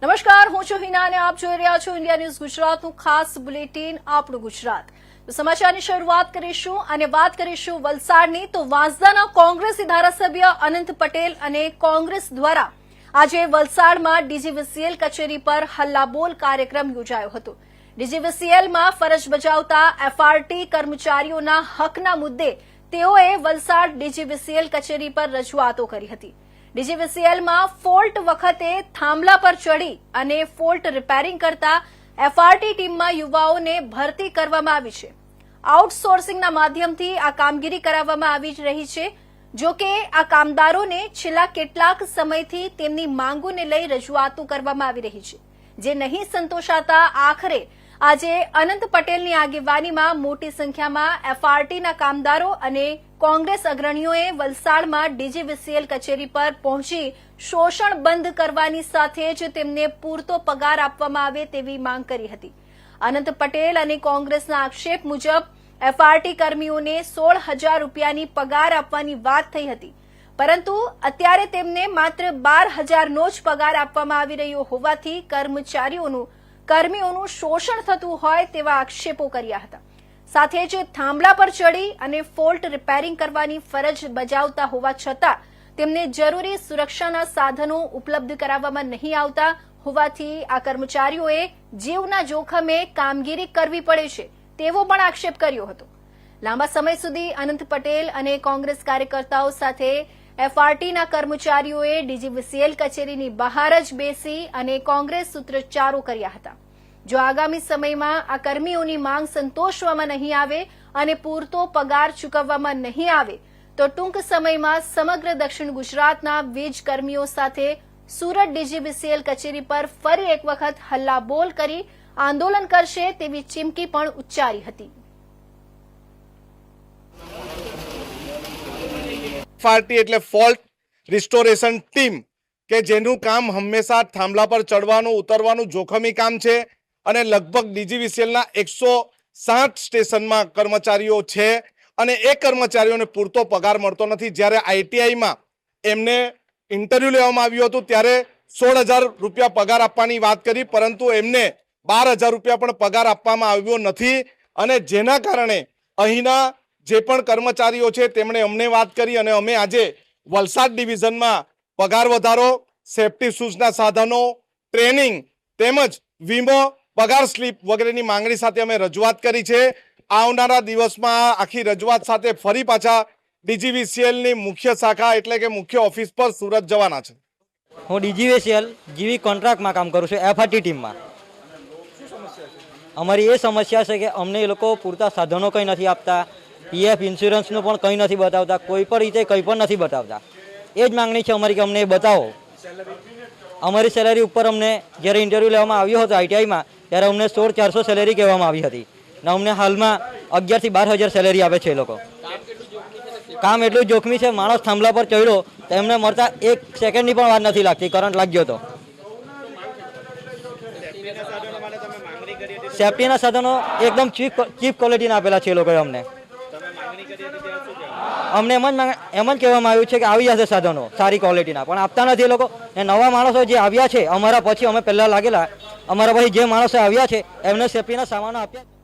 નમસ્કાર, હું છું હિના અને આપ જોઈ રહ્યા છો ઇન્ડિયા ન્યૂઝ ગુજરાતનું ખાસ બુલેટિન આપણું ગુજરાત। તો સમાચારની શરૂઆત કરીશું અને વાત કરીશું વલસાડની। તો વાંસદાના કોંગ્રેસી ધારાસભ્ય અનંત પટેલ અને કોંગ્રેસ દ્વારા આજે વલસાડમાં ડીજીવીસીએલ કચેરી પર હલ્લાબોલ કાર્યક્રમ યોજાયો હતો। ડીજીવીસીએલમાં ફરજ બજાવતા એફઆરટી કર્મચારીઓના હકના મુદ્દે તેઓએ વલસાડ ડીજીવીસીએલ કચેરી પર રજૂઆતો કરી હતી। ડીજીવીસીએલમાં ફોલ્ટ વખતે થાંભલા પર ચડી અને ફોલ્ટ રિપેરિંગ કરતા એફઆરટી ટીમમાં યુવાઓને ભરતી કરવામાં આવી છે। આઉટસોર્સિંગના માધ્યમથી આ કામગીરી કરાવવામાં આવી રહી છે। જો કે આ કામદારોને છેલ્લા કેટલાક સમયથી તેમની માંગોને લઈ રજૂઆતો કરવામાં આવી રહી છે, જે નહીં સંતોષાતા આખરે આજે અનંત પટેલની આગેવાનીમાં મોટી સંખ્યામાં એફઆરટીના કામદારો અને કોંગ્રેસ અગ્રણીઓએ વલસાડમાં ડીજીવીસીએલ કચેરી પર પહોંચી શોષણ બંધ કરવાની સાથે જ તેમને પૂરતો પગાર આપવામાં આવે તેવી માંગ કરી હતી। અનંત પટેલ અને કોંગ્રેસના આક્ષેપ મુજબ એફઆરટી કર્મીઓને 16,000 રૂપિયાની પગાર આપવાની વાત થઈ હતી, પરંતુ અત્યારે તેમને માત્ર 12,000નો જ પગાર આપવામાં આવી રહ્યો હોવાથી કર્મીઓનું શોષણ થતું હોય તેવા આક્ષેપો કર્યા હતા। સાથે જ થાંભલા પર ચડી અને ફોલ્ટ રિપેરિંગ કરવાની ફરજ બજાવતા હોવા છતાં તેમને જરૂરી સુરક્ષાના સાધનો ઉપલબ્ધ કરાવવામાં નહીં આવતા હોવાથી આ કર્મચારીઓએ જીવના જોખમે કામગીરી કરવી પડે છે તેવો પણ આક્ષેપ કર્યો હતો। લાંબા સમય સુધી અનંત પટેલ અને કોંગ્રેસ કાર્યકર્તાઓ સાથે એફઆરટીના કર્મચારીઓએ ડીજીવીસીએલ કચેરીની બહાર જ બેસી અને કોંગ્રેસ સૂત્રોચ્ચારો કર્યા હતા। જો આગામી સમયમાં આ કર્મીઓની માંગ સંતોષવામાં નહીં આવે અને પૂરતો પગાર ચૂકવવામાં નહીં આવે તો ટૂંક સમયમાં સમગ્ર દક્ષિણ ગુજરાતના વીજ કર્મીઓ સાથે સુરત ડીજીવીસીએલ કચેરી પર ફરી એક વખત હલ્લાબોલ કરી આંદોલન કરશે તેવી ચીમકી પણ ઉચ્ચારી હતી। એફઆરટી એટલે ફોલ્ટ રિસ્ટોરેશન ટીમ કે જેનું કામ હંમેશા થાંભલા પર ચડવાનું ઉતરવાનું જોખમી કામ છે અને લગભગ ડીજીવીસીએલના 160 સ્ટેશનમાં કર્મચારીઓ છે અને એ કર્મચારીઓને પૂરતો પગાર મળતો નથી। જ્યારે આઈટીઆઈમાં એમને ઇન્ટરવ્યૂ લેવામાં આવ્યું હતું ત્યારે 16,000 રૂપિયા પગાર આપવાની વાત કરી, પરંતુ એમને 12,000 રૂપિયા પણ પગાર આપવામાં આવ્યો નથી અને જેના કારણે અહીંના જે પણ કર્મચારીઓ છે તેમણે અમને વાત કરી અને અમે આજે વલસાડ ડિવિઝનમાં પગાર વધારો, સેફટી શૂઝના સાધનો, ટ્રેનિંગ તેમજ વીમો, પગાર સ્લીપ વગેરેની માંગણી સાથે અમે રજૂઆત કરી છે। આવનારા દિવસમાં આખી રજૂઆત સાથે ફરી પાછા ડીજીવીસીએલની મુખ્ય શાખા એટલે કે મુખ્ય ઓફિસ પર સુરત જવાના છે। હું ડીજીવીસીએલ જીવી કોન્ટ્રાક્ટમાં કામ કરું છું, એફઆરટી ટીમમાં। અમારી એ સમસ્યા છે કે અમને એ લોકો પૂરતા સાધનો કંઈ નથી આપતા, પીએફ ઇન્સ્યોરન્સનું પણ કંઈ નથી બતાવતા, કોઈ પણ રીતે કંઈ પણ નથી બતાવતા। એ જ માંગણી છે અમારી કે અમને એ બતાવો। અમારી સેલેરી ઉપર અમને જ્યારે ઇન્ટરવ્યૂ લેવામાં આવ્યો હતો આઈટીઆઈમાં ત્યારે અમને 16,400 સેલેરી કહેવામાં આવી હતી ને અમને હાલમાં 11,000 થી 12,000 સેલેરી આપે છે। એ લોકો કામ એટલું જોખમી છે, માણસ થાંભલા પર ચડ્યો તો એમને મળતા 1 સેકન્ડની પણ વાર નથી લાગતી, કરંટ લાગ્યો તો। સેફટીના સાધનો એકદમ ચીપ ક્વોલિટીના આપેલા છે એ લોકોએ અમને એમ જ કહેવામાં આવ્યું છે કે આવી જશે સાધનો સારી ક્વોલિટીના, પણ આપતા નથી એ લોકો। ને નવા માણસો જે આવ્યા છે અમારા પછી, અમે પહેલાં લાગેલા, અમારા પછી જે માણસો આવ્યા છે એમને સેફટીના સામાનો આપ્યા।